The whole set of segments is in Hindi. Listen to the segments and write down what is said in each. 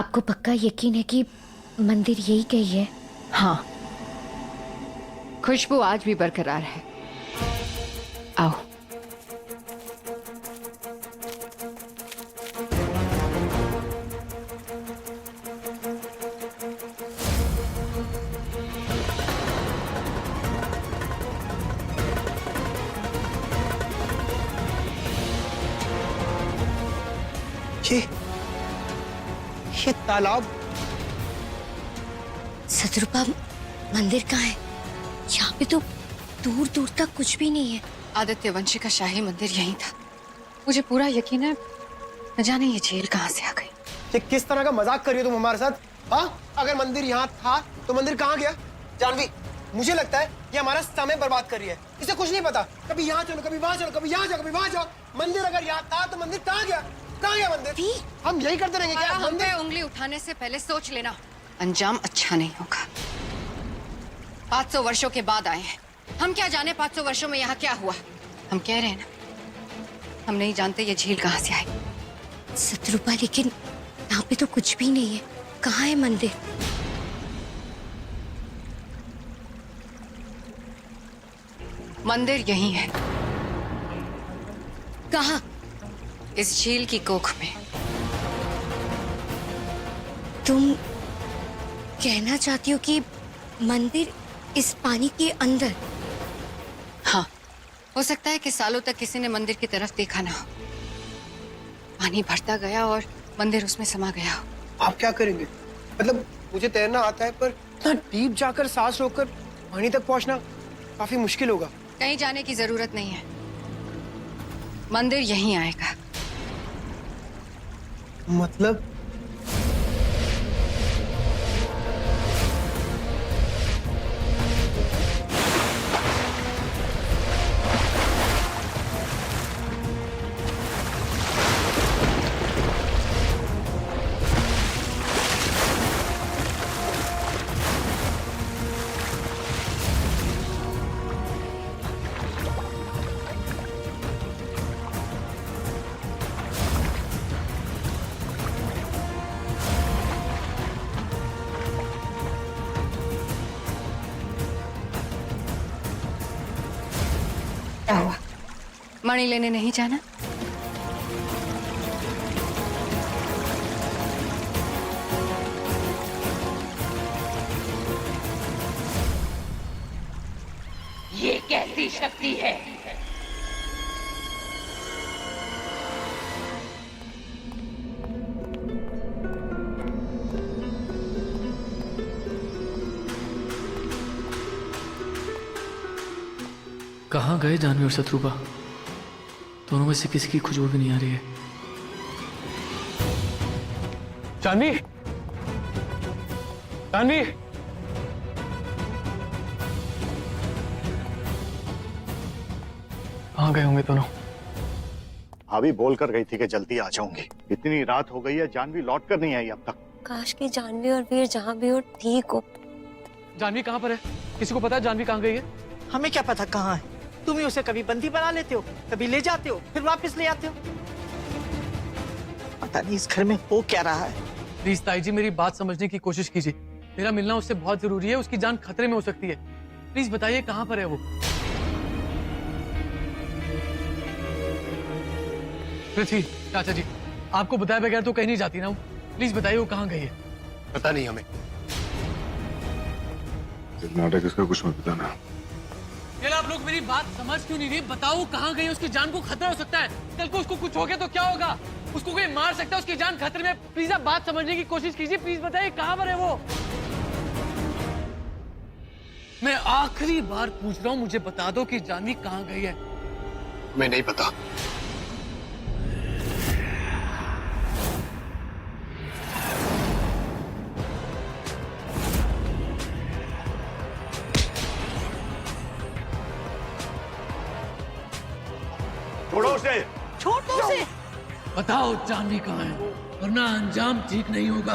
आपको पक्का यकीन है कि मंदिर यही कही है? हाँ, खुशबू आज भी बरकरार है। आओ। ये तालाब। शत्रुपा, मंदिर कहाँ है? यहाँ पे तो दूर दूर तक कुछ भी नहीं है। आदित्य वंशी का शाही मंदिर यहीं था। मुझे पूरा यकीन है, न जाने ये झील कहाँ से आ गई। ये किस तरह का मजाक कर रही हो तुम हमारे साथ? हाँ, अगर मंदिर यहाँ था तो मंदिर कहाँ गया? जानवी, मुझे लगता है ये हमारा समय बर्बाद कर रही है। इसे कुछ नहीं पता, कभी यहाँ चलो, कभी वहाँ चलो, कभी यहाँ जाओ, कभी वहाँ जाओ। मंदिर अगर यहाँ था तो मंदिर कहाँ गया? कहाँ गया मंदिर? हम यही करते रहेंगे क्या? हम पे उंगली उठाने से पहले सोच लेना, अंजाम अच्छा नहीं होगा। 500 वर्षों के बाद आए हैं, हम क्या जाने 500 वर्षों में यहाँ क्या हुआ। हम कह रहे हैं ना, हम नहीं जानते ये झील कहाँ से आई। शत्रुपा, लेकिन यहाँ पे तो कुछ भी नहीं है। कहाँ है मंदिर? मंदिर यही है। कहाँ? इस झील की कोख में। तुम कहना चाहती हो कि मंदिर इस पानी के अंदर? हाँ, हो सकता है कि सालों तक किसी ने मंदिर की तरफ देखा ना हो। पानी भरता गया और मंदिर उसमें समा गया हो। आप क्या करेंगे? मतलब मुझे तैरना आता है, पर इतना डीप जाकर सांस रोककर पानी तक पहुंचना काफी मुश्किल होगा। कहीं जाने की जरूरत नहीं है, मंदिर यहीं आएगा। मतलब क्या हुआ? मणि लेने नहीं जाना? ये कैसी शक्ति है? कहाँ गए जानवी और शत्रुपा? दोनों में से किसी की खुशबू भी नहीं आ रही है। जानवी, जानवी, कहाँ गए होंगे दोनों? भाभी बोल कर गई थी कि जल्दी आ जाऊंगी। इतनी रात हो गई है, जानवी लौट कर नहीं आई अब तक। काश की जानवी और वीर जहाँ भी हो ठीक हो। जानवी कहाँ पर है? किसी को पता है जानवी कहाँ गई है? हमें क्या पता कहाँ है? तुम ही उसे कभी बंदी बना लेते हो, कभी ले जाते हो, फिर वापस ले आते हो। पता नहीं इस घर में हो क्या रहा है। प्लीज ताई जी, मेरी बात समझने की कोशिश कीजिए। मेरा मिलना उससे बहुत जरूरी है, उसकी जान खतरे में हो सकती है। प्लीज बताइए कहाँ पर है वो? पृथ्वी, चाचा जी, आपको बताए बगैर तो कहीं नहीं जाती ना वो। प्लीज बताइए वो कहाँ गई है? पता नहीं हमें। नाटक इसका कुछ मत बताना। यार आप लोग मेरी बात समझ क्यों नहीं रहे? बताओ कहाँ गई? उसकी जान को खतरा हो सकता है। कल को उसको कुछ हो गया तो क्या होगा? उसको कोई मार सकता है, उसकी जान खतरे में। प्लीज आप बात समझने की कोशिश कीजिए। प्लीज बताइए कहाँ पर है वो? मैं आखिरी बार पूछ रहा हूँ, मुझे बता दो कि जानवी कहाँ गई है। मैं नहीं पता। छोड़ो उसे। छोड़ दो उसे। बताओ जानवी कहाँ है, वरना अंजाम ठीक नहीं होगा।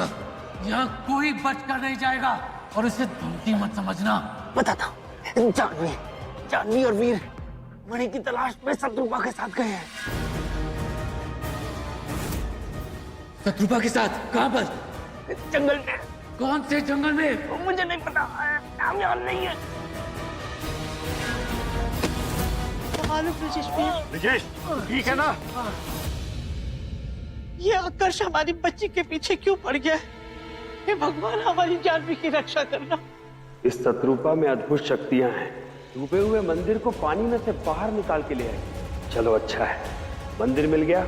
यहाँ कोई बचकर नहीं जाएगा, और इसे धमकी मत समझना। बताता हूँ। जानवी, जानवी और वीर मणि की तलाश में शत्रुपा के साथ गए हैं। शत्रुपा के साथ? कहाँ पर? जंगल में। कौन से जंगल में? मुझे नहीं पता, नाम याद नहीं है। ब्रिजेश ठीक है ना? ये आकर्ष हमारी बच्ची के पीछे क्यों पड़ गया? हे भगवान, हमारी जानवी की रक्षा करना। इस शत्रुपा में अद्भुत शक्तियां हैं। डूबे हुए मंदिर को पानी में से बाहर निकाल के ले आई। चलो अच्छा है, मंदिर मिल गया,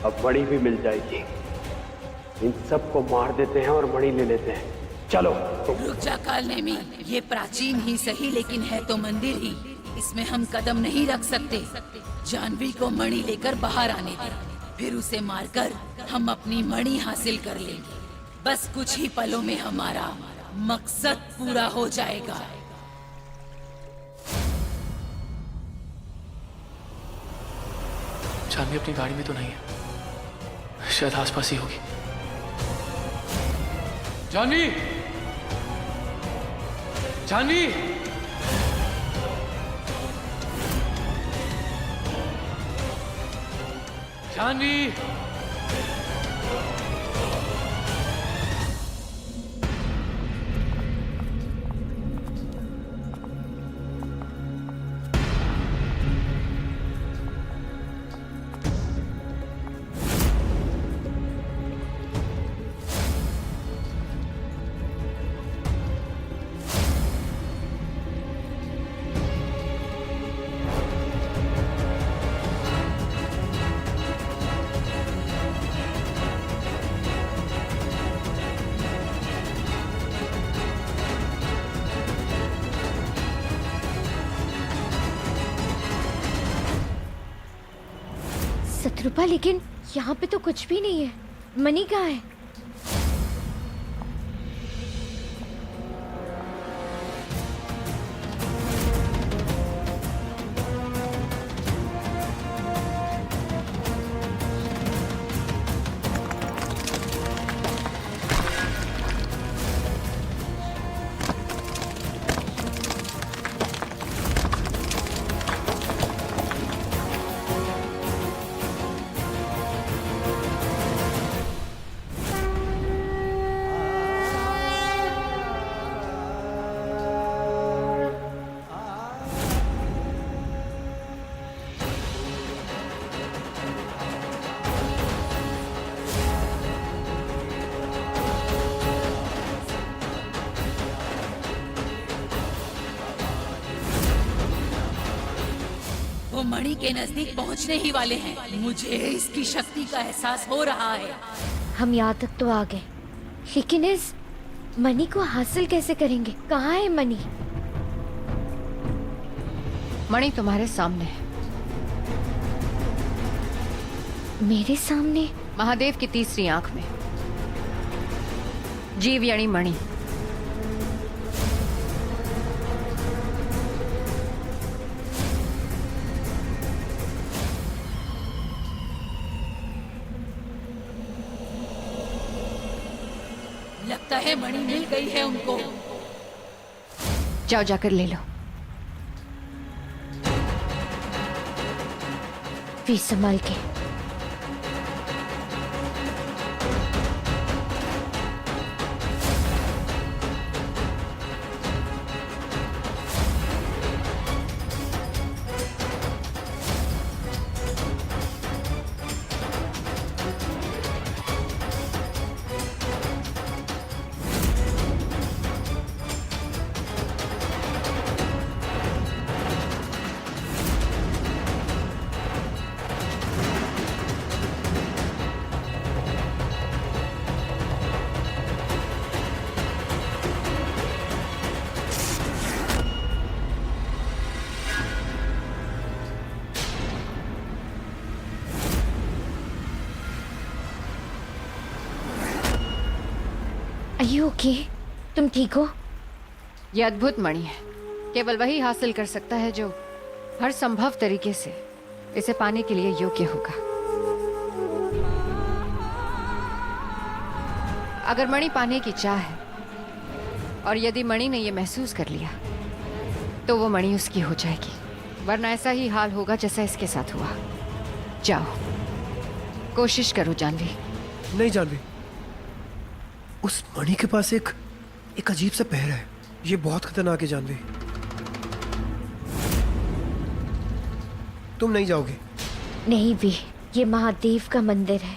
अब मणि भी मिल जाएगी। इन सबको मार देते हैं और मणि ले लेते हैं। चलो। रुक जा कालनेमी, ये प्राचीन ही सही लेकिन है तो मंदिर ही। इसमें हम कदम नहीं रख सकते। जानवी को मणि लेकर बाहर आने दे, फिर उसे मारकर हम अपनी मणि हासिल कर लेंगे। बस कुछ ही पलों में हमारा मकसद पूरा हो जाएगा। जानवी अपनी गाड़ी में तो नहीं है, शायद आसपास ही होगी। जानवी! जानवी! जानवी! शत्रुपा, लेकिन यहाँ पे तो कुछ भी नहीं है। मणि कहाँ है? वो मणि के नजदीक पहुंचने ही वाले हैं। मुझे इसकी शक्ति का एहसास हो रहा है। हम यहाँ तक तो आ गए, लेकिन इस मणि को हासिल कैसे करेंगे? कहाँ है मणि? मणि तुम्हारे सामने है। मेरे सामने? महादेव की तीसरी आंख में, जीवयणी मणि। लगता है मणि मिल गई है उनको। जाओ, जाकर ले लो। भी संभाल के। Are you okay? तुम ठीक हो? यह अद्भुत मणि है। केवल वही हासिल कर सकता है जो हर संभव तरीके से इसे पाने के लिए योग्य होगा। अगर मणि पाने की चाह है और यदि मणि ने यह महसूस कर लिया तो वो मणि उसकी हो जाएगी, वरना ऐसा ही हाल होगा जैसा इसके साथ हुआ। जाओ, कोशिश करो जानवी। नहीं जानवी, उस मणि के पास एक अजीब सा पैर है। ये बहुत खतरनाक है जानवी। तुम नहीं जाओगे? नहीं भी, ये महादेव का मंदिर है।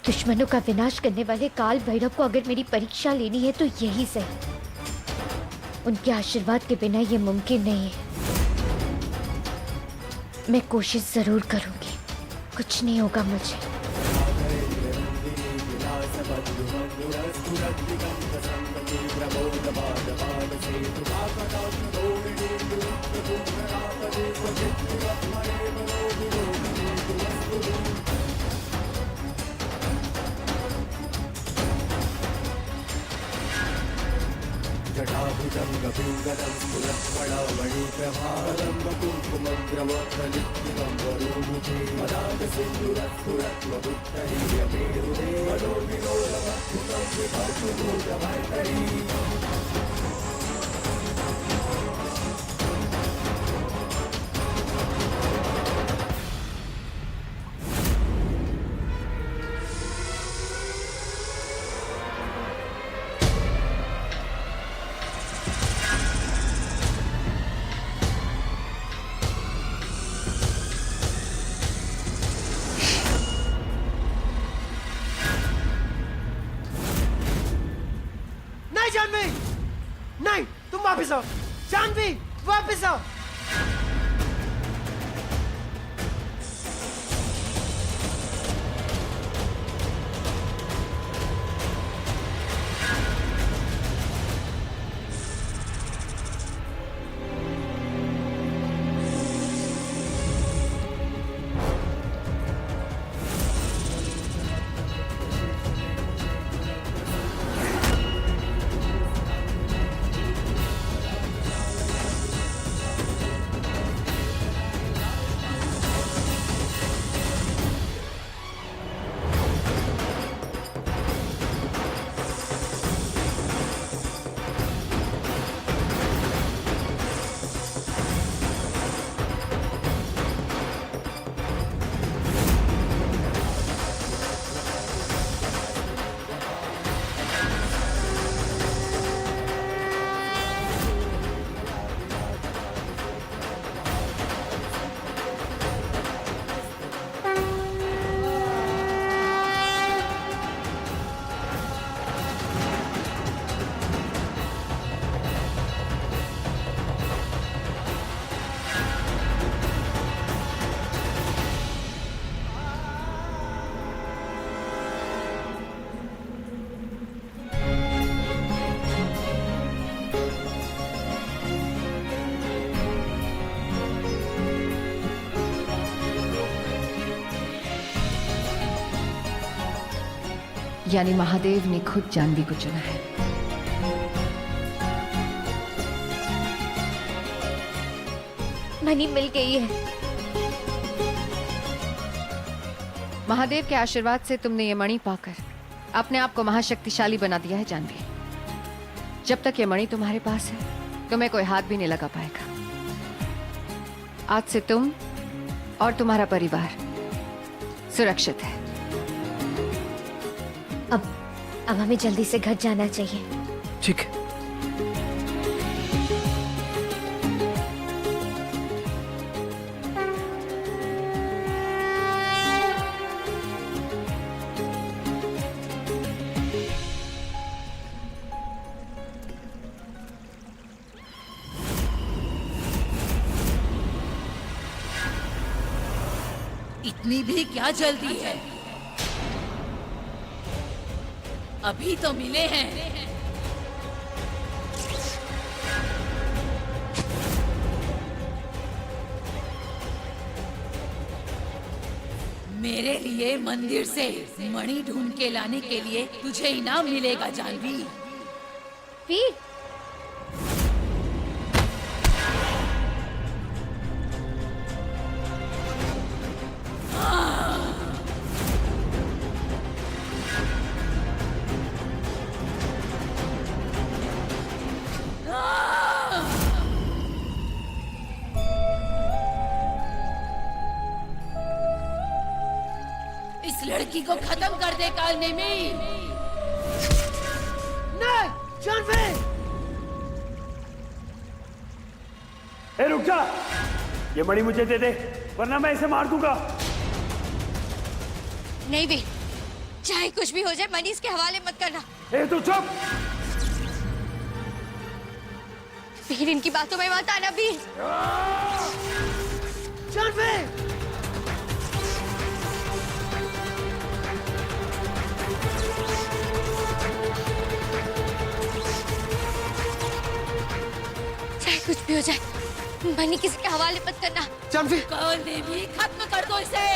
दुश्मनों का विनाश करने वाले काल भैरव को अगर मेरी परीक्षा लेनी है तो यही सही। उनके आशीर्वाद के बिना ये मुमकिन नहीं है। मैं कोशिश जरूर करूंगी, कुछ नहीं होगा मुझे। नहीं जानवी, नहीं, तुम वापस आओ। जानवी, वापस आओ। यानी महादेव ने खुद जानवी को चुना है। मणि मिल गई है। महादेव के आशीर्वाद से तुमने ये मणि पाकर अपने आप को महाशक्तिशाली बना दिया है जानवी। जब तक ये मणि तुम्हारे पास है तुम्हें कोई हाथ भी नहीं लगा पाएगा। आज से तुम और तुम्हारा परिवार सुरक्षित है। अब हमें जल्दी से घर जाना चाहिए। ठीक है। इतनी भी क्या जल्दी है? अभी तो मिले हैं। मेरे लिए मंदिर से मणि ढूंढ के लाने के लिए तुझे इनाम मिलेगा जानवी। वीर, इस लड़की को खत्म कर दे काल नेमी। जानवी! ए रुक जा, ये मणि मुझे दे दे वरना मैं इसे मार दूंगा। नहीं वीर, चाहे कुछ भी हो जाए मनीष के हवाले मत करना। ए तू चुप। वीर इनकी बातों में मत आना वीर। जानवी! चाहे कुछ भी हो जाए मनी किसी के हवाले मत करना। जानवी! काल नेमी, खत्म कर दो इसे।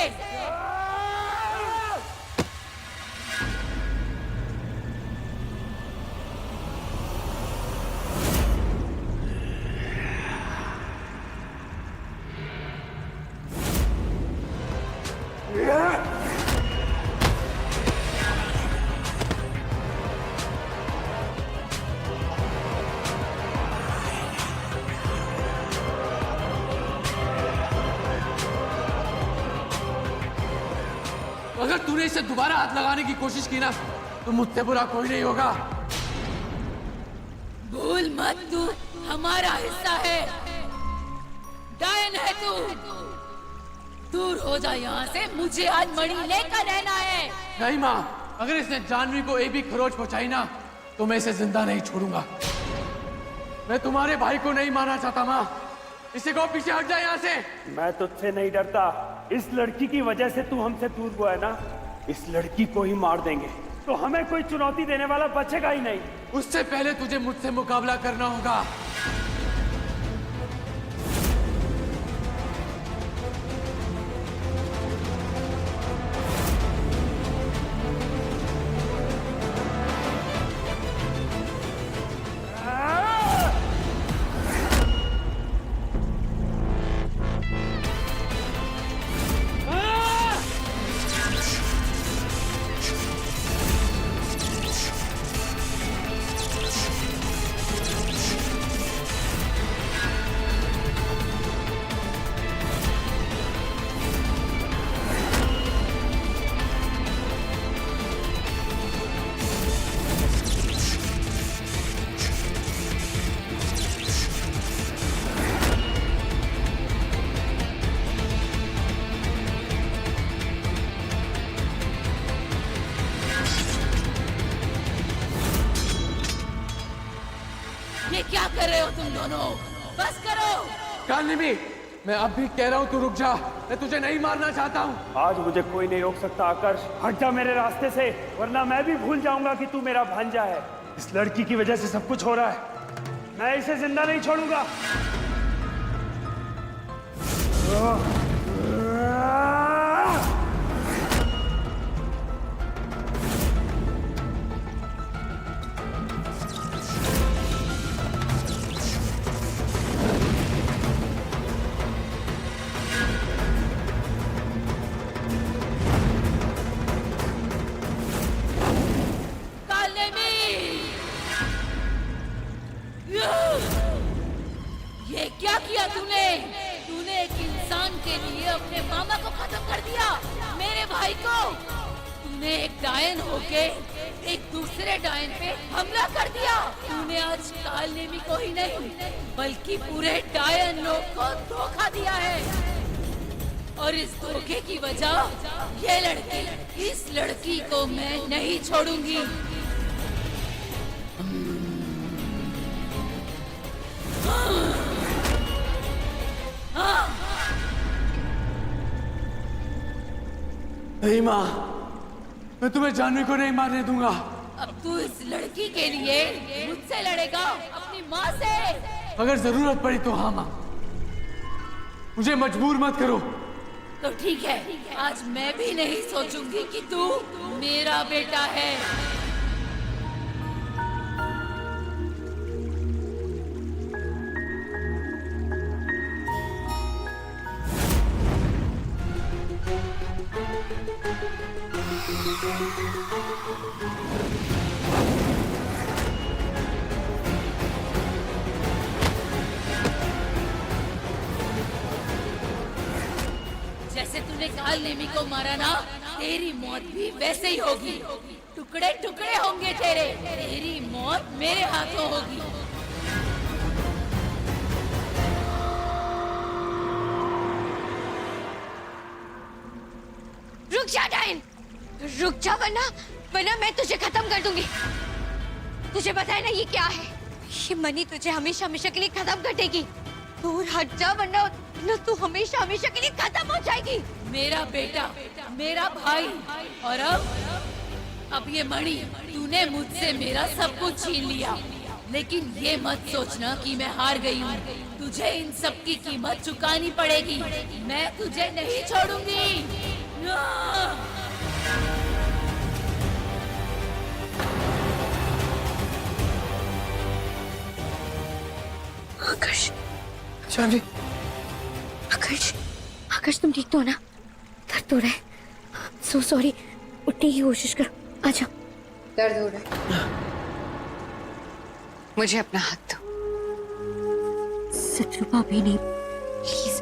अगर तूने इसे दोबारा हाथ लगाने की कोशिश की ना तो मुझसे बुरा कोई नहीं होगा। भूल मत, तू हमारा हिस्सा है। डायन है तू। दूर हो जा यहाँ से, मुझे आज मणि लेकर रहना है। नहीं माँ, अगर इसने जानवी को एक भी खरोच पहुंचाई ना तो मैं इसे जिंदा नहीं छोड़ूंगा। मैं तुम्हारे भाई को नहीं मारना चाहता माँ। इसे को पीछे हट जा यहाँ से। मैं तुझसे नहीं डरता। इस लड़की की वजह से तू हमसे दूर हुआ है ना, इस लड़की को ही मार देंगे तो हमें कोई चुनौती देने वाला बचेगा ही नहीं। उससे पहले तुझे मुझसे मुकाबला करना होगा। ये क्या कर रहे हो तुम दोनों? बस करो। कालनिमी, मैं अब भी कह रहा हूँ तू रुक जा। मैं तुझे नहीं मारना चाहता हूँ। आज मुझे कोई नहीं रोक सकता आकर्ष। हट जा मेरे रास्ते से वरना मैं भी भूल जाऊंगा कि तू मेरा भांजा है। इस लड़की की वजह से सब कुछ हो रहा है। मैं इसे जिंदा नहीं छोड़ूंगा। ये क्या किया तूने? तूने एक इंसान के लिए अपने मामा को खत्म कर दिया, मेरे भाई को। तूने एक डायन होके एक दूसरे डायन पे हमला कर दिया। तूने आज कालनेमी को ही नहीं बल्कि पूरे डायन लोग को धोखा दिया है। और इस धोखे की वजह ये लड़की, इस लड़की को मैं नहीं छोड़ूंगी। नहीं माँ, मैं तुम्हें जानवी को नहीं मारने दूंगा। अब तू इस लड़की के लिए मुझसे लड़ेगा, अपनी माँ से? अगर जरूरत पड़ी तो हाँ माँ, मुझे मजबूर मत करो। तो ठीक है, आज मैं भी नहीं सोचूंगी कि तू मेरा बेटा है। जैसे तूने कालनेमी को मारा ना, तेरी मौत भी वैसे ही होगी। टुकड़े टुकड़े होंगे तेरे। तेरी मौत मेरे हाथों होगी। रुक जा डायन, रुक जा वरना वरना मैं तुझे खत्म कर दूंगी। तुझे पता है ना ये क्या है? ये मनी तुझे हमेशा हमेशा के लिए खत्म कर देगी। दूर हट जा वरना तू हमेशा हमेशा के लिए खत्म हो जाएगी। मेरा बेटा, मेरा भाई, और अब ये मणि, तूने मुझसे मेरा सब कुछ छीन लिया। लेकिन ये मत सोचना कि मैं हार गई हूँ। तुझे इन सब की कीमत चुकानी पड़ेगी। मैं तुझे नहीं छोड़ूंगी। आकाश, जानवी, आकाश, आकाश तुम ठीक तो हो ना? दर्द हो रहा है? सो सॉरी, उठने की कोशिश करो। आ जाओ। दर्द हो रहा है? मुझे अपना हाथ दो। सतरूपा भी नहीं, प्लीज।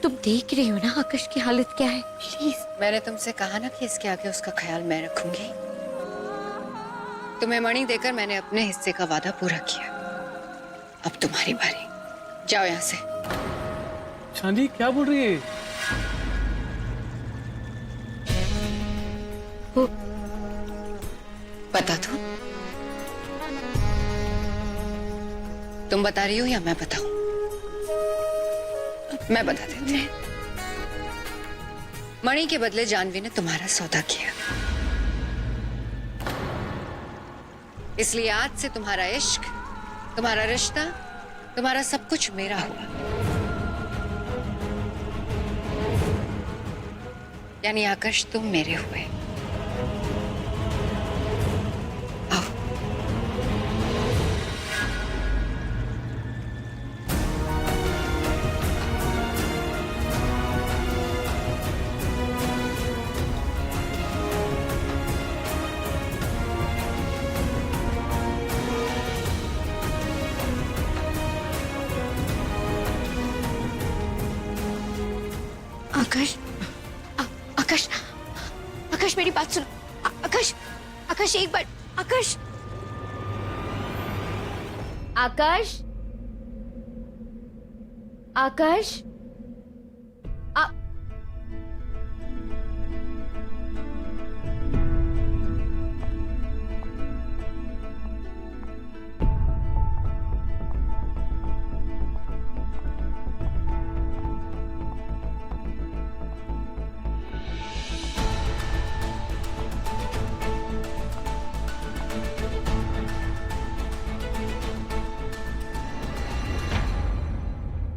तुम देख रही हो ना आकाश की हालत क्या है? प्लीज। मैंने तुमसे कहा ना कि इसके आगे उसका ख्याल मैं रखूंगी। तुम्हें मणि देकर मैंने अपने हिस्से का वादा पूरा किया। अब तुम्हारी बारी। जाओ यहाँ से। शांति क्या बोल रही है? वो बता दो। तुम बता रही हो या मैं बताऊं? मैं बता देती हूँ। मणि के बदले जानवी ने तुम्हारा सौदा किया, इसलिए आज से तुम्हारा इश्क, तुम्हारा रिश्ता, तुम्हारा सब कुछ मेरा हुआ। यानी आकाश तुम मेरे हुए। आओ। आकाश, आकाश, आकाश मेरी बात सुनो। आकाश, आकाश एक बार। आकाश, आकाश, आकाश,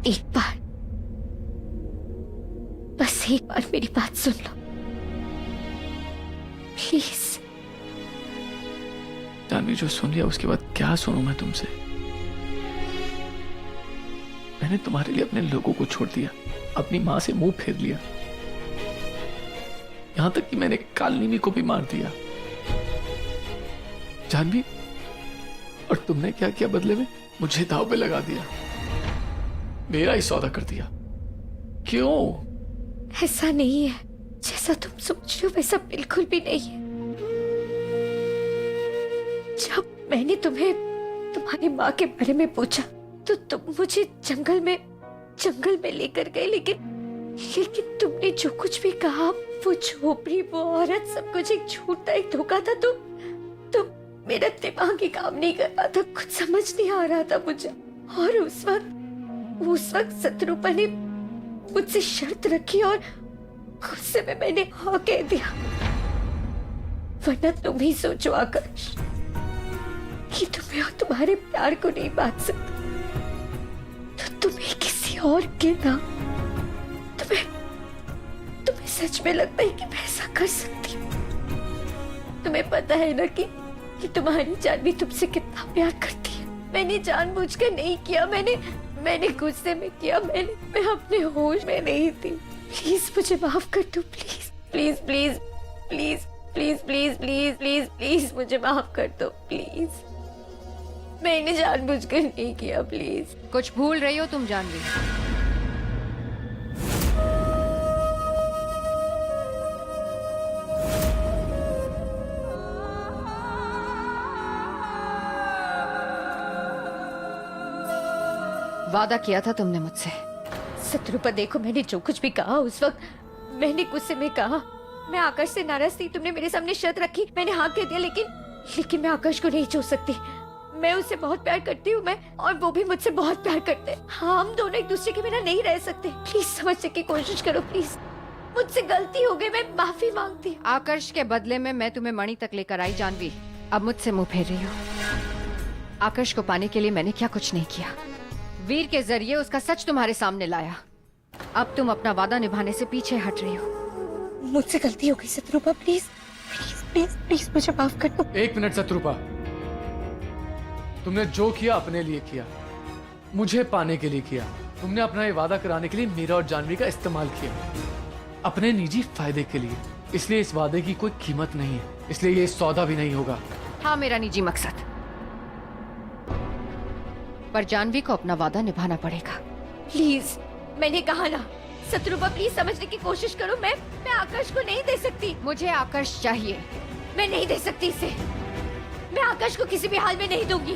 एक बार, बस एक बार मेरी बात सुन लो प्लीज। जानवी जो सुन लिया उसके बाद क्या सुनूं मैं तुमसे? मैंने तुम्हारे लिए अपने लोगों को छोड़ दिया, अपनी माँ से मुंह फेर लिया, यहां तक कि मैंने कालनीवी को भी मार दिया। जानवी, और तुमने क्या किया बदले में? मुझे दाव पे लगा दिया, मेरा ही सौदा कर दिया। क्यों? ऐसा नहीं है, जैसा तुम सोच रहे हो वैसा बिल्कुल भी नहीं है। जब मैंने तुम्हें तुम्हारी माँ के बारे में पूछा तो तुम मुझे जंगल में लेकर गए, लेकिन तुमने जो कुछ भी कहा, वो झोपड़ी, वो औरत, सब कुछ एक झूठ था, एक धोखा था। तो मेरा दिमाग ही काम नहीं कर रहा था, कुछ समझ नहीं आ रहा था मुझे। और उस वक्त सतरूपा ने मुझसे शर्त रखी और गुस्से में मैंने हाँ कह दिया। वरना तुम ही सोचो आकाश कि तुम्हें और तुम्हारे प्यार को नहीं बांध सकता, तो तुम्हें किसी और के नाम, तुम्हें सच में लगता है कि मैं ऐसा कर सकती हूँ? तुम्हें पता है ना कि तुम्हारी जानवी तुमसे कितना प्यार करती है। मैंने जानबूझकर नहीं किया, मैंने गुस्से में किया, मैं अपने होश में नहीं थी। प्लीज मुझे माफ कर दो, please please please please please please please please please मुझे माफ कर दो प्लीज। मैंने जानबूझकर नहीं किया, प्लीज। कुछ भूल रही हो तुम जानवी। वादा किया था तुमने मुझसे। शत्रुपा देखो, मैंने जो कुछ भी कहा उस वक्त मैंने गुस्से में कहा। मैं आकाश से नाराज थी, तुमने मेरे सामने शर्त रखी, मैंने हाँ कह दिया, लेकिन मैं आकाश को नहीं छोड़ सकती। मैं उससे बहुत प्यार करती हूँ मैं, और वो भी मुझसे बहुत प्यार करते हैं। हाँ, हम दोनों एक दूसरे के बिना नहीं रह सकते। प्लीज समझने की कोशिश करो प्लीज। मुझसे गलती हो गई, मैं माफी मांगती हूँ। आकर्ष के बदले में मैं तुम्हें मणि तक लेकर आई जानवी, अब मुझसे मुंह फेर रही हो। आकर्ष को पाने के लिए मैंने क्या कुछ नहीं किया। वीर के जरिए उसका सच तुम्हारे सामने लाया। अब तुम अपना वादा निभाने से पीछे हट रही हो। मुझसे गलती हो गई Shatrupa, please please please please मुझे माफ कर दो। एक मिनट शत्रुपा, तुमने जो किया अपने लिए किया, मुझे पाने के लिए किया। तुमने अपना ये वादा कराने के लिए मेरा और जानवी का इस्तेमाल किया, अपने निजी फायदे के लिए। इसलिए इस वादे की कोई कीमत नहीं है, इसलिए ये सौदा भी नहीं होगा। हाँ, मेरा निजी मकसद, पर जानवी को अपना वादा निभाना पड़ेगा। प्लीज, मैंने कहा ना। शत्रुपा प्लीज समझने की कोशिश करो। मैं आकाश को नहीं दे सकती। मुझे आकर्ष चाहिए। मैं नहीं दे सकती इसे। मैं आकाश को किसी भी हाल में नहीं दूंगी।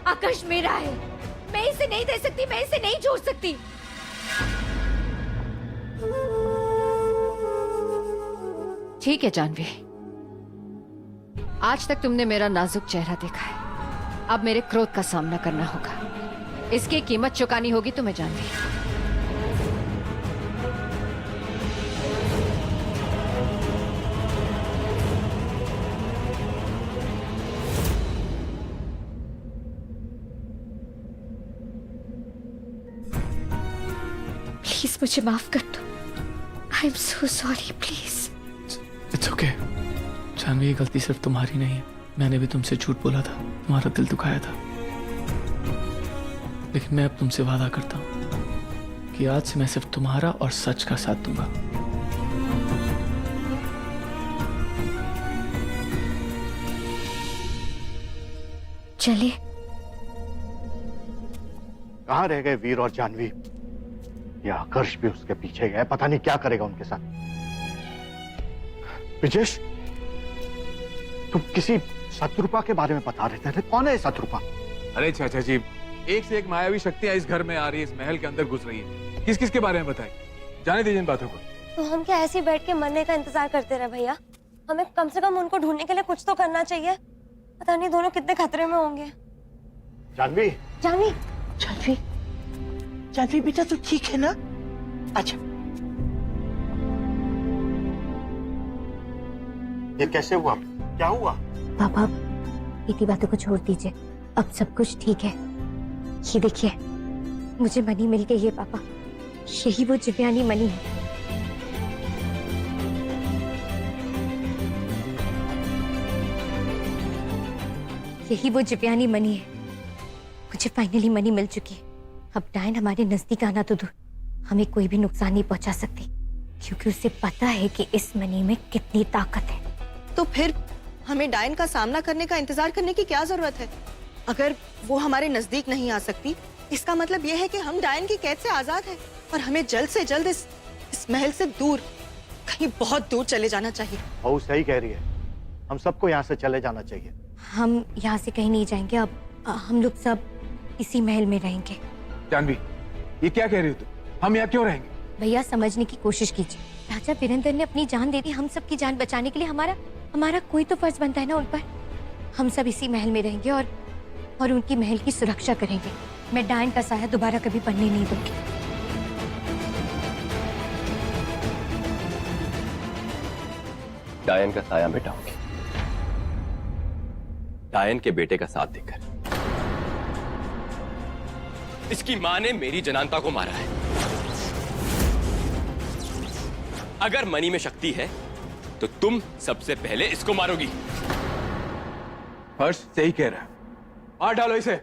आकाश मेरा है, मैं इसे नहीं दे सकती, मैं इसे नहीं छोड़ सकती। ठीक है जानवी, आज तक तुमने मेरा नाजुक चेहरा देखा है, अब मेरे क्रोध का सामना करना होगा। इसकी कीमत चुकानी होगी तुम्हें जानवी। प्लीज मुझे माफ कर दो। I am so sorry, please. It's okay Janvi, ये गलती सिर्फ तुम्हारी नहीं है। मैंने भी तुमसे झूठ बोला था, तुम्हारा दिल दुखाया था, लेकिन मैं अब तुमसे वादा करता हूँ कि आज से मैं सिर्फ तुम्हारा और सच का साथ दूंगा। चलिए। कहाँ रह गए वीर और जानवी? ये आकर्ष भी उसके पीछे गया, पता नहीं क्या करेगा उनके साथ। विजेश, तुम किसी शत्रुपा के बारे में बता रहे थे, कौन है शत्रुपा? अरे चाचा जी, एक से एक मायावी शक्तियां इस घर में आ रही है, इस महल के अंदर घुस रही है। किस किस के बारे में बताएं? जाने दीजिए इन बातों को। तो हम क्या ऐसे ही बैठ के मरने का इंतजार करते रहे भैया? हमें कम से कम उनको ढूंढने के लिए कुछ तो करना चाहिए। पता नहीं दोनों कितने खतरे में होंगे। जानवी, जानवी, जानवी, जानवी बेटा तू ठीक है ना? अच्छा, ये कैसे हुआ? क्या हुआ? पापा, इतनी बातों को छोड़ दीजिए, अब सब कुछ ठीक है। ये देखिए, मुझे मनी मिल गई है पापा। यही वो दिव्यानी मनी है। यही वो दिव्यानी मनी है। मुझे फाइनली मनी मिल चुकी है। अब डायन हमारे नजदीक आना तो दूर, हमें कोई भी नुकसान नहीं पहुंचा सकती, क्योंकि उसे पता है कि इस मनी में कितनी ताकत है। तो फिर हमें डायन का सामना करने का इंतजार करने की क्या जरूरत है? अगर वो हमारे नजदीक नहीं आ सकती, इसका मतलब यह है कि हम डायन की कैद से आजाद हैं और हमें जल्द से जल्द इस महल से दूर, कहीं बहुत दूर चले जाना चाहिए। वो सही कह रही है, हम सबको यहाँ से चले जाना चाहिए। हम यहाँ से कहीं नहीं जाएंगे। अब हम लोग सब इसी महल में रहेंगे। जानवी, ये क्या कह रही हो तुम? हम यहाँ क्यों रहेंगे? भैया, समझने की कोशिश कीजिए। राजा वीरेंद्र ने अपनी जान दे दी हम सबकी जान बचाने के लिए। हमारा कोई तो फर्ज बनता है ना उन पर। हम सब इसी महल में रहेंगे और उनकी महल की सुरक्षा करेंगे। मैं डायन का साया दोबारा कभी बनने नहीं दूंगी। डायन का साया मिटाओगे, डायन के बेटे का साथ देकर। इसकी मां ने मेरी जनानता को मारा है। अगर मनी में शक्ति है तो तुम सबसे पहले इसको मारोगी। हर्ष सही कह रहा है, मार डालो इसे।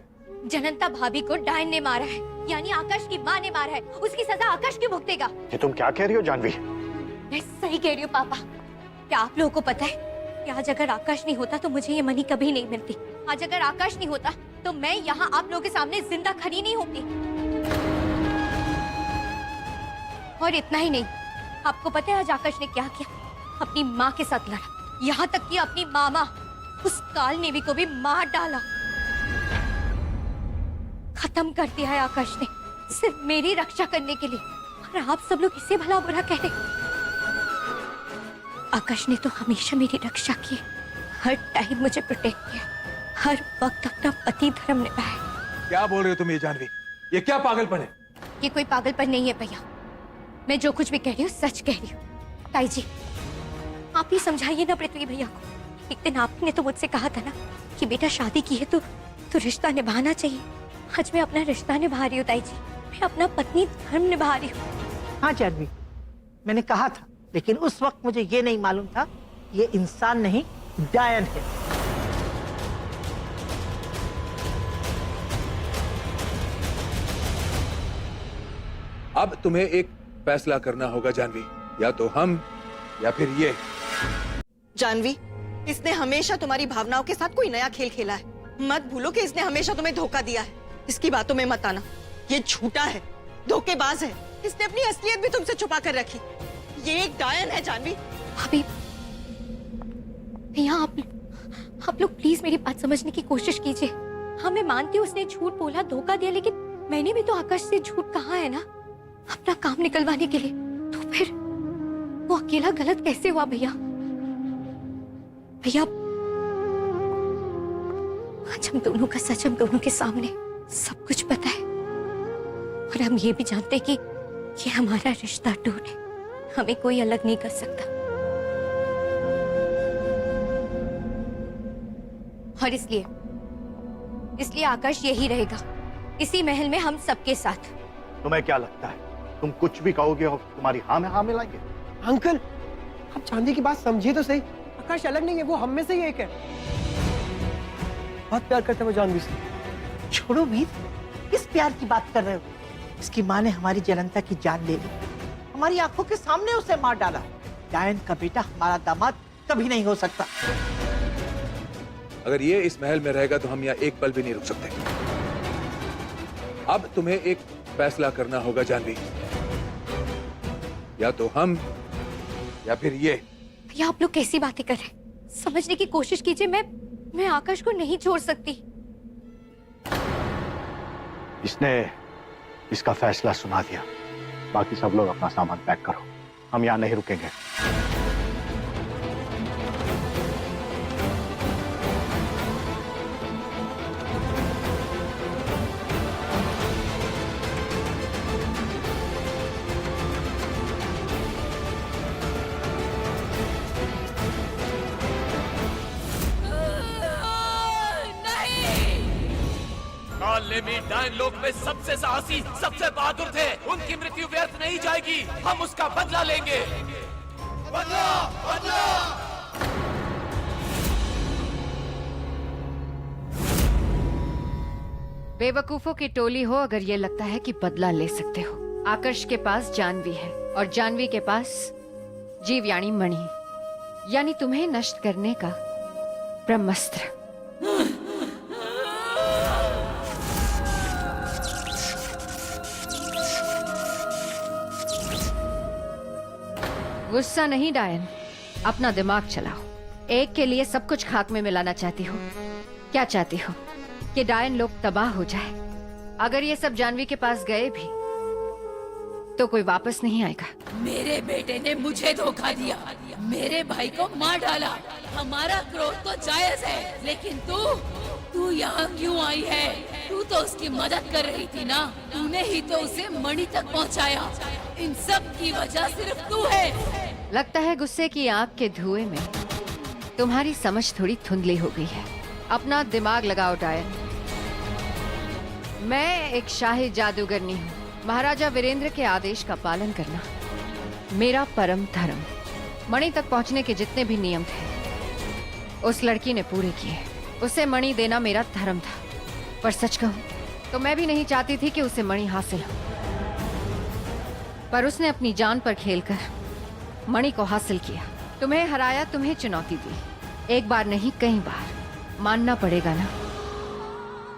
जनंता भाभी को डायन ने मारा है, यानी आकाश की मां ने मारा है। उसकी सजा आकाश क्यों भुगतेगा? ये तुम क्या कह रही हो जानवी? मैं सही कह रही हूँ पापा। क्या आप लोगों को पता है कि आज अगर आकाश नहीं होता तो मुझे ये मनी कभी नहीं मिलती। आज अगर आकाश नहीं होता तो मैं यहाँ आप लोगों के सामने जिंदा खड़ी नहीं होती। और इतना ही नहीं, आपको पता है आज आकाश ने क्या किया? अपनी माँ के साथ लड़ा, यहाँ तक कि अपनी मामा उस काल नेवी को भी मार डाला। खत्म कर दिया है आकाश ने, सिर्फ मेरी रक्षा करने के लिए। और आप सब लोग इसे भला बुरा कह रहे। आकाश ने तो हमेशा मेरी रक्षा की, हर टाइम मुझे प्रोटेक्ट किया, हर वक्त अपना पति धर्म निभाया। क्या बोल रहे हो तुम ये जानवी? ये क्या पागलपन है? ये कोई पागलपन नहीं है भैया, मैं जो कुछ भी कह रही हूँ सच कह रही हूँ। ताई जी आप ही समझाइए ना पृथ्वी भैया को। एक दिन आपने तो मुझसे कहा था ना कि बेटा शादी की है तो रिश्ता निभाना चाहिए। आज मैं अपना रिश्ता निभा रही हूँ ताई जी, मैं अपना पत्नी धर्म निभा रही हूँ। हाँ जानवी, मैंने कहा था, लेकिन उस वक्त मुझे ये नहीं मालूम था ये इंसान नहीं डायन है। अब तुम्हें एक फैसला करना होगा जानवी, या तो हम या फिर ये। जानवी, इसने हमेशा तुम्हारी भावनाओं के साथ कोई नया खेल खेला है। मत भूलो कि इसने हमेशा तुम्हें धोखा दिया है। इसकी बातों में मत आना, ये झूठा है, धोखेबाज है। इसने अपनी असलियत भी तुमसे छुपा कर रखी। ये एक डायन है जानवी। भाभी भैया आप लोग प्लीज मेरी बात समझने की कोशिश कीजिए। हाँ मैं मानती हूँ उसने झूठ बोला, धोखा दिया, लेकिन मैंने भी तो आकाश से झूठ कहा है ना अपना काम निकलवाने के लिए। तो फिर वो अकेला गलत कैसे हुआ भैया? भैया आज हम दोनों का सच हम दोनों के सामने सब कुछ पता है, और हम ये भी जानते हैं कि हमारा रिश्ता टूटे, हमें कोई अलग नहीं कर सकता। और इसलिए आकाश यही रहेगा, इसी महल में हम सबके साथ। तुम्हें क्या लगता है तुम कुछ भी कहोगे और तुम्हारी हाँ में हाँ मिलाएंगे? अंकल आप चांदी की बात समझिए तो सही, आकाश अलग नहीं है, वो हम में से ही एक है। बहुत प्यार करते हैं वो जानवी से। छोड़ो वीर, किस प्यार की बात कर रहे हो? इसकी माँ ने हमारी जयंता की जान ले ली, हमारी आंखों के सामने उसे मार डाला। डायन का बेटा हमारा दामाद कभी नहीं हो सकता। अगर ये इस महल में रहेगा तो हम यहाँ एक पल भी नहीं रुक सकते। अब तुम्हें एक फैसला करना होगा जानवी, या तो हम या फिर ये। भैया आप लोग कैसी बातें कर रहे हैं? समझने की कोशिश कीजिए। मैं आकाश को नहीं छोड़ सकती। इसने इसका फैसला सुना दिया, बाकी सब लोग अपना सामान पैक करो, हम यहाँ नहीं रुकेंगे। डायन लोक में सबसे साहसी, सबसे बहादुर थे। उनकी मृत्यु व्यर्थ नहीं जाएगी, हम उसका बदला लेंगे। बदला, बदला। बेवकूफों की टोली हो अगर ये लगता है कि बदला ले सकते हो। आकर्ष के पास जानवी है और जानवी के पास जीव यानी मणि, यानी तुम्हें नष्ट करने का ब्रह्मास्त्र। गुस्सा नहीं डायन, अपना दिमाग चलाओ। एक के लिए सब कुछ खाक में मिलाना चाहती हो? क्या चाहती हो कि डायन लोग तबाह हो जाए? अगर ये सब जानवी के पास गए भी तो कोई वापस नहीं आएगा। मेरे बेटे ने मुझे धोखा दिया, मेरे भाई को मार डाला। हमारा क्रोध तो जायज है, लेकिन तू यहाँ क्यों आई है? तू तो उसकी मदद कर रही थी ना, तूने ही तो उसे मणि तक पहुँचाया। इन सब की वजह सिर्फ तू है। लगता है गुस्से की आग के धुएं में तुम्हारी समझ थोड़ी धुंधली हो गई है। अपना दिमाग लगाओ डायन। मैं एक शाही जादूगरनी हूँ। महाराजा वीरेंद्र के आदेश का पालन करना मेरा परम धर्म। मणि तक पहुँचने के जितने भी नियम थे उस लड़की ने पूरे किए। उसे मणि देना मेरा धर्म था, पर सच कहूँ तो मैं भी नहीं चाहती थी कि उसे मणि हासिल हो, पर उसने अपनी जान पर खेलकर मणि को हासिल किया। तुम्हें हराया, तुम्हें चुनौती दी। एक बार नहीं कई बार। मानना पड़ेगा ना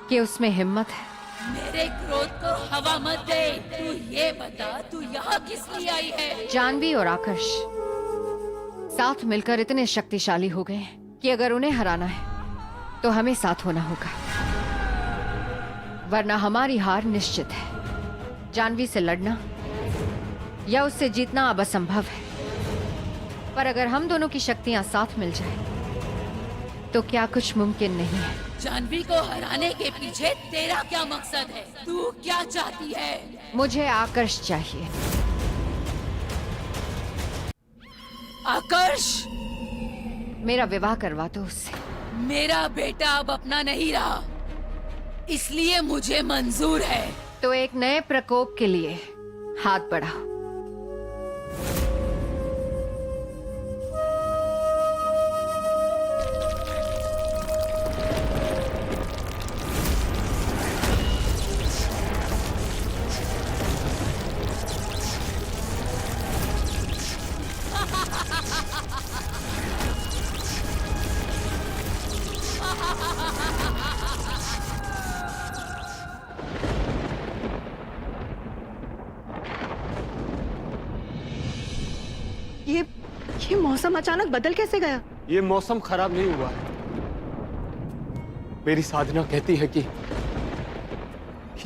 कि उसमें हिम्मत है। मेरे क्रोध को हवा मत दे। तू ये बता, तू यहाँ किस लिए आई है? जानवी और आकर्ष साथ मिलकर इतने शक्तिशाली हो गए कि अगर उन्हें हराना है तो हमें साथ होना होगा। वरना हमारी हार निश्चित है। जानवी से लड़ना या उससे जीतना अब असंभव है। पर अगर हम दोनों की शक्तियां साथ मिल जाए तो क्या कुछ मुमकिन नहीं है। जानवी को हराने के पीछे तेरा क्या मकसद है? तू क्या चाहती है? मुझे आकर्ष चाहिए। आकर्ष? मेरा विवाह करवा दो उससे। मेरा बेटा अब अपना नहीं रहा, इसलिए मुझे मंजूर है। तो एक नए प्रकोप के लिए हाथ बढ़ाओ। ये मौसम अचानक बदल कैसे गया? ये मौसम खराब नहीं हुआ है। मेरी साधना कहती है कि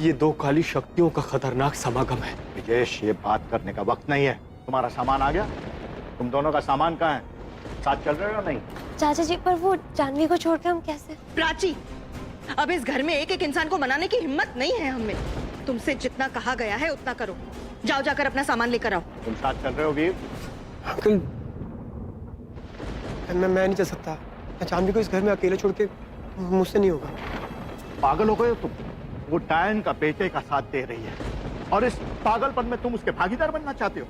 ये दो काली शक्तियों का खतरनाक समागम है। विजेश, ये बात करने का वक्त नहीं है। तुम्हारा सामान आ गया? तुम दोनों का सामान कहाँ है? साथ चल रहे हो नहीं? चाचा जी, पर वो जानवी को छोड़कर हम कैसे? प्राची, अब इस घर में एक एक इंसान को मनाने की हिम्मत नहीं है हमें। तुमसे जितना कहा गया है उतना करो। जाओ, जाकर अपना सामान लेकर आओ। तुम साथ चल रहे हो वीर? अंकल, मैं नहीं चल सकता। मैं जानवी को इस घर में अकेले छोड़ के मुझसे नहीं होगा। पागल हो गए हो तुम? वो डायन का बेटे का साथ दे रही है और इस पागलपन में तुम उसके भागीदार बनना चाहते हो?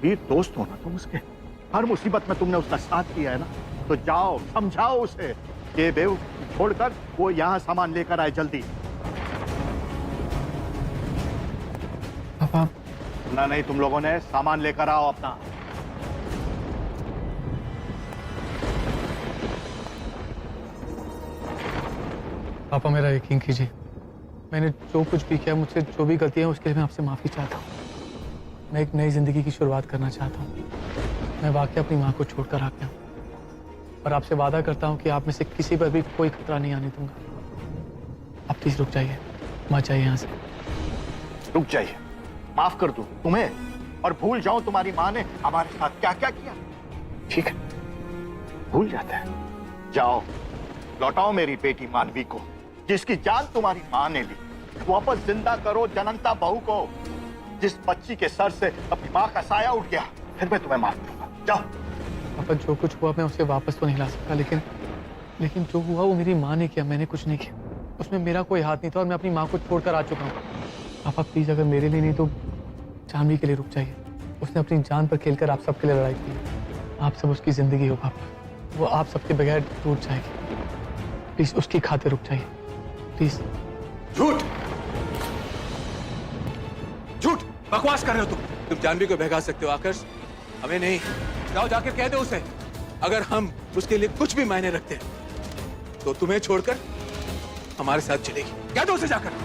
वीर, दोस्त हो ना तुम उसके। हर मुसीबत में तुमने उसका साथ दिया है ना, तो जाओ समझाओ उसे कि बेवकूफ छोड़कर वो यहाँ सामान लेकर आए जल्दी। पापा, ना नहीं, तुम लोगों ने सामान लेकर आओ अपना। पापा, मेरा यकीन कीजिए, मैंने जो कुछ भी किया, मुझसे जो भी गलतियां उसके लिए मैं आपसे माफी चाहता हूँ। मैं एक नई जिंदगी की शुरुआत करना चाहता हूँ। मैं वाकई अपनी माँ को छोड़कर आ गया हूँ और आपसे वादा करता हूँ कि आप में से किसी पर भी कोई खतरा नहीं आने दूंगा। आप प्लीज रुक जाइए, मत जाइए यहाँ से। रुक जाइए, माफ कर दूं तुम्हें और भूल जाऊं तुम्हारी माँ ने हमारे साथ क्या क्या किया। ठीक है, भूल जाता है। जाओ, लौटाओ मेरी बेटी मानवी को, जिसकी जान तुम्हारी माँ ने ली। वापस जिंदा करो जनंता बहू को, जिस बच्ची के सर से अपनी माँ का साया उठ गया। फिर मैं तुम्हें माफ दूंगा। जाओ। पापा, जो कुछ हुआ मैं उसे वापस तो नहीं ला सकता, लेकिन जो हुआ वो मेरी माँ ने किया, मैंने कुछ नहीं किया। उसमें मेरा कोई हाथ नहीं था और मैं अपनी माँ को छोड़कर आ चुका हूँ। पापा प्लीज, अगर मेरे लिए नहीं तो जानवी के लिए रुक जाइए। उसने अपनी जान पर खेलकर आप सबके लिए लड़ाई की। आप सब उसकी जिंदगी हो पापा, वो आप सबके बगैर टूट जाएगी। प्लीज उसकी खातिर रुक जाइए, प्लीज। झूठ झूठ बकवास कर रहे हो तुम जानवी को भगा सकते हो आकर्ष, हमें नहीं। जाओ, जाकर कह दो उसे, अगर हम उसके लिए कुछ भी मायने रखते हैं तो तुम्हें छोड़कर हमारे साथ चलेगी। कह दो उसे जाकर।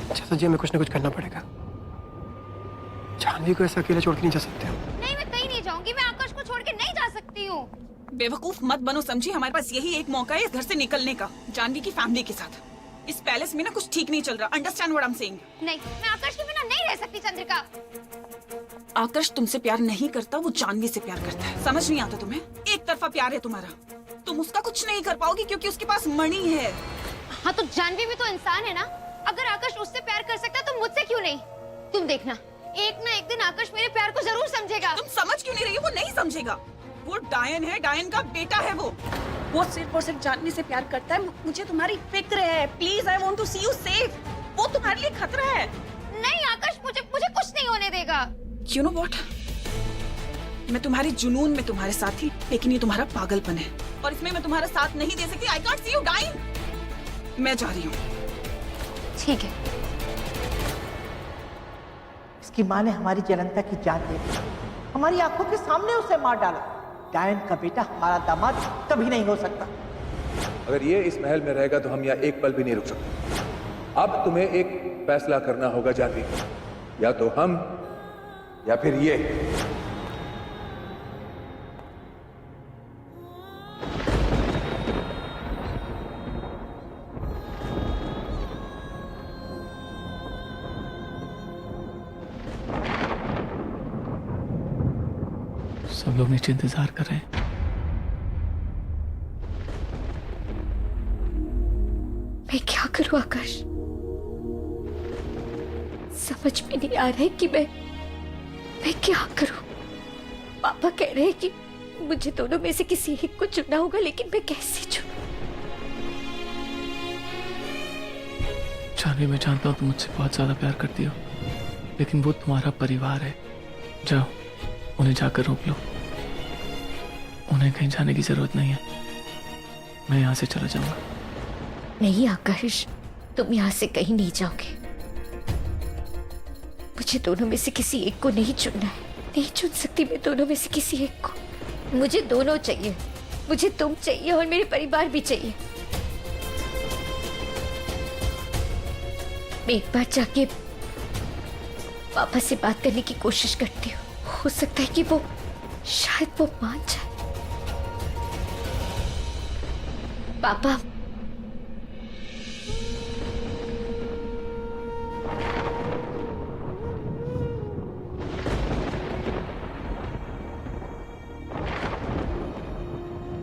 चाचा जी, हमें कुछ ना कुछ करना पड़ेगा। जानवी को ऐसा अकेले छोड़ के नहीं जा सकते हम। नहीं, मैं कहीं नहीं जाऊंगी। मैं आकाश को छोड़ के नहीं जा सकती हूँ। बेवकूफ मत बनो, समझी? हमारे पास यही एक मौका है इस घर से निकलने का, जानवी की फैमिली के साथ। इस पैलेस में ना कुछ ठीक नहीं चल रहा। Understand what I am saying? नहीं, मैं आकाश के बिना नहीं रह सकती चंद्रिका। आकाश तुमसे प्यार नहीं करता, वो जानवी से प्यार करता है। समझ नहीं आता तुम्हें? एक तरफा प्यार है तुम्हारा। तुम उसका कुछ नहीं कर पाओगी क्योंकि उसके पास मणि है। हाँ, तो जानवी भी तो इंसान है ना। अगर आकाश उससे प्यार कर सकता है तो मुझसे क्यों नहीं? तुम देखना, एक ना एक दिन आकाश मेरे प्यार को जरूर समझेगा। तुम समझ क्यों नहीं रही? वो नहीं समझेगा। वो डायन है, डायन का बेटा है वो सिर्फ और सिर्फ जानवी से प्यार करता है। मुझे तुम्हारी फिक्र है। Please, I want to see you safe. वो तुम्हारे लिए खतरा है। नहीं आकाश, मुझे कुछ नहीं होने देगा। You know what? मैं तुम्हारे जुनून में तुम्हारे साथ थी, लेकिन ये तुम्हारा पागलपन है और इसमें मैं तुम्हारा साथ नहीं दे सकती। I can't see you dying। मैं जा रही हूँ। ठीक है। इसकी माँ ने हमारी जनता की जान ले ली, हमारी आंखों के सामने उसे मार डाला। डायन का बेटा हमारा दामाद कभी नहीं हो सकता। अगर ये इस महल में रहेगा तो हम यहाँ एक पल भी नहीं रुक सकते। अब तुम्हें एक फैसला करना होगा जानवी, या तो हम या फिर ये? सब लोग नीचे इंतजार कर रहे हैं। मैं क्या करूं आकाश? समझ में नहीं आ रहा है कि मैं क्या करूं। पापा कह रहे हैं कि मुझे दोनों में से किसी एक को चुनना होगा, लेकिन मैं कैसे चुनूं? जानवी, मैं जानता हूं तुम मुझसे बहुत ज्यादा प्यार करती हो, लेकिन वो तुम्हारा परिवार है। जाओ, उन्हें जाकर रोक लो। उन्हें कहीं जाने की जरूरत नहीं है। मैं यहाँ से चला जाऊंगा। नहीं आकाश, तुम यहाँ से कहीं नहीं जाओगे। मुझे दोनों में से किसी एक को नहीं चुनना है। नहीं चुन सकती मैं दोनों में से किसी एक को। मुझे दोनों चाहिए। मुझे तुम चाहिए और मेरे परिवार भी चाहिए। मैं एक बार जाके पापा से बात करने की कोशिश करती हूँ। हो सकता है कि शायद वो मान जाए। पापा,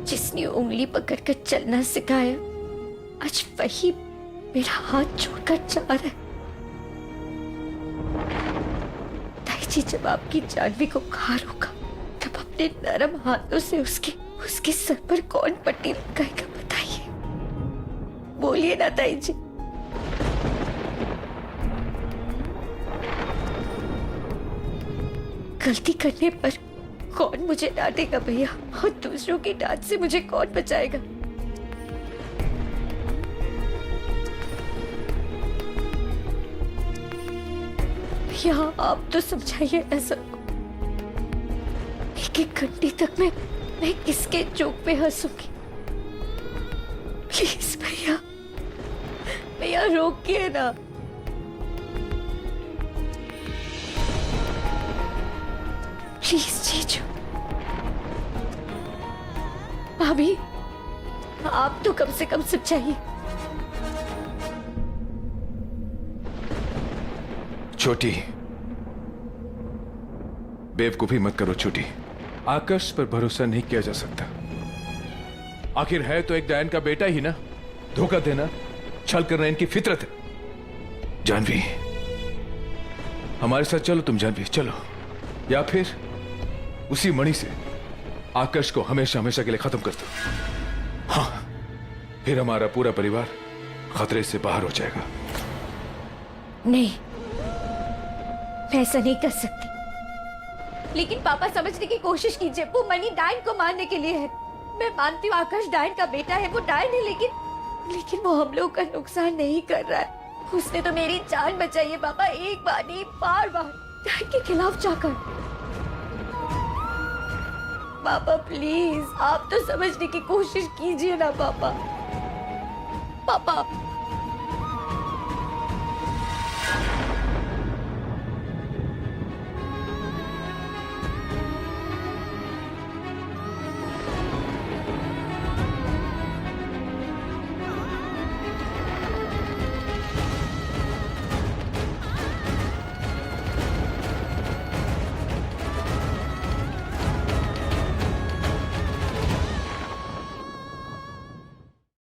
जिसने उंगली पकड़कर चलना सिखाया, आज वही मेरा हाथ छोड़कर जा रहा है। ताई जी, जब आपकी जानवी को बुखार होगा, तब अपने नरम हाथों से उसके सर पर कौन पट्टी लगाएगा? बताइए, बोलिए ना ताई जी। गलती करने पर कौन मुझे डांटेगा भैया? और दूसरों की डांट से मुझे कौन बचाएगा? भैया, आप तो समझाइए ना सबको। एक घंटे तक मैं किसके जोक पे हंसूंगी? प्लीज भैया, भैया रोकिए ना। प्लीज जीजू। भाभी, आप तो कम से कम समझाइए। छोटी, बेवकूफी मत करो छोटी। आकाश पर भरोसा नहीं किया जा सकता। आखिर है तो एक डायन का बेटा ही ना। धोखा देना, छल करना इनकी फितरत है। जानवी, हमारे साथ चलो तुम। जानवी चलो, या फिर उसी मणि से आकाश को हमेशा हमेशा के लिए खत्म कर दो। हाँ, फिर हमारा पूरा परिवार खतरे से बाहर हो जाएगा। नहीं, मैं ऐसा नहीं कर सकती। लेकिन पापा, समझने की कोशिश कीजिए। वो मणि डायन को मारने के लिए है। मैं मानती हूँ आकाश डायन का बेटा है, वो डायन है, लेकिन वो हम लोग का नुकसान नहीं कर रहा है। उसने तो मेरी जान बचाई है पापा, एक बार नहीं, बार बार डायन के खिलाफ जाकर। पापा प्लीज, आप तो समझने की कोशिश कीजिए ना पापा। पापा